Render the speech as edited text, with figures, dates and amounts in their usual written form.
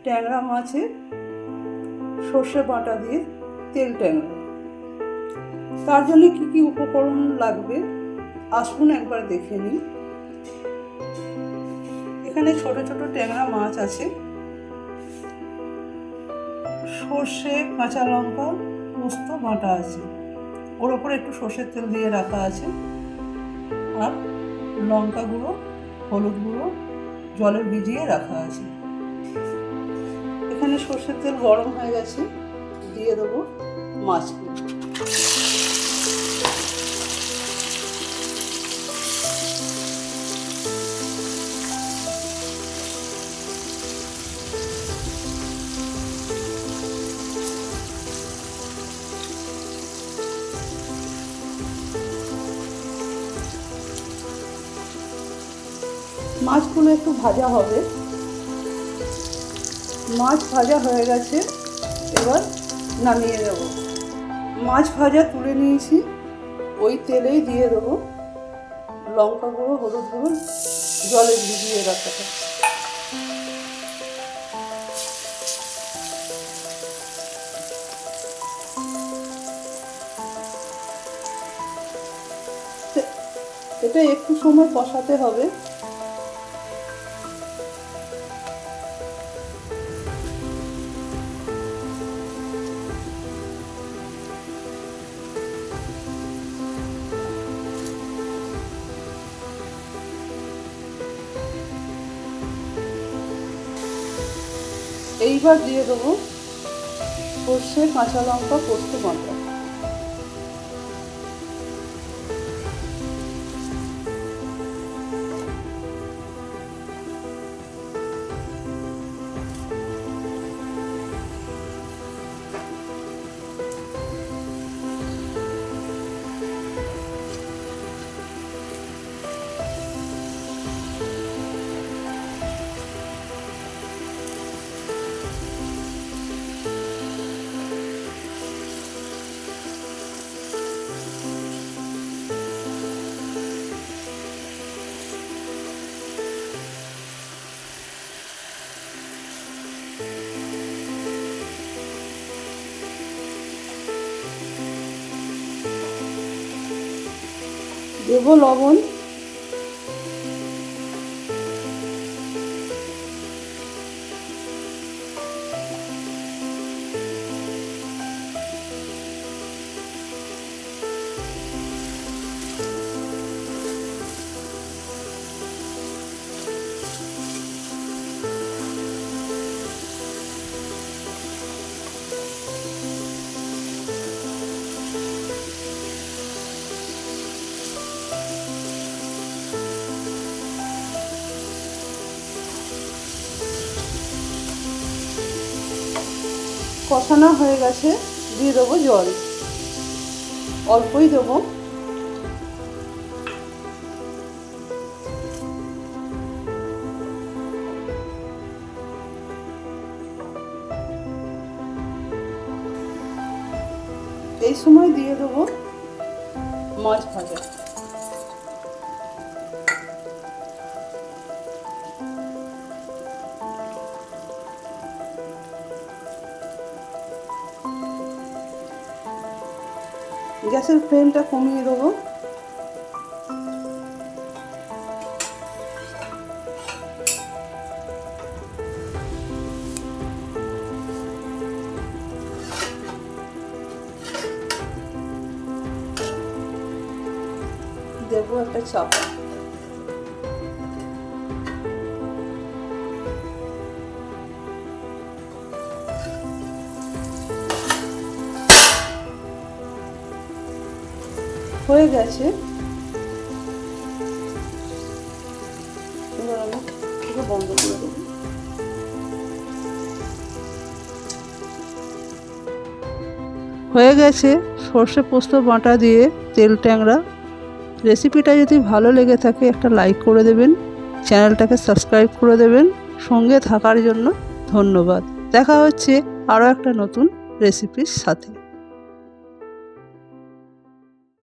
ট্যাংরা মাছের সর্ষে বাটা দিয়ে তেল ট্যাংরা। তার জন্য কী কী উপকরণ লাগবে আসুন একবার দেখে নিই। এখানে ছোট ছোট ট্যাংরা মাছ আছে, সর্ষে, কাঁচা লঙ্কা, পোস্ত বাটা আছে, ওর ওপরে একটু সর্ষের তেল দিয়ে রাখা আছে, আর লঙ্কা গুঁড়ো, হলুদ গুঁড়ো জলে ভিজিয়ে রাখা আছে। এখানে সর্ষের তেল গরম হয়ে গেছে, দিয়ে দেবো মাছগুলো। মাছগুলো একটু ভাজা হবে। মাছ ভাজা হয়ে গেছে, এবার নামিয়ে দেব। মাছ ভাজা তুলে নিয়েছি, ওই তেলেই দিয়ে দেবো লঙ্কা গুঁড়ো, হলুদ গুঁড়ো জলে ভিজিয়ে রাখাটা। এটা একটু সময় কষাতে হবে। এইবার দিয়ে দেবো সর্ষে, কাঁচা লঙ্কা, পোস্ত বাটা। দেবো লবণ, কষানো হয়ে গেছে, দিয়ে দেবো জল, অল্পই দেবো। এই সময় দিয়ে দেবো মাছ ভাজা। গ্যাসের ফ্লেমটা কমিয়ে দেবো। দেবো একটা চাপা। হয়ে গেছে, এবার আমি এটা বন্ধ করে দেবো। হয়ে গেছে সর্ষে পোস্ত বাটা দিয়ে তেল ট্যাংরা। রেসিপিটা যদি ভালো লেগে থাকে একটা লাইক করে দেবেন, চ্যানেলটাকে সাবস্ক্রাইব করে দেবেন। সঙ্গে থাকার জন্য ধন্যবাদ। দেখা হচ্ছে আরও একটা নতুন রেসিপির সাথে।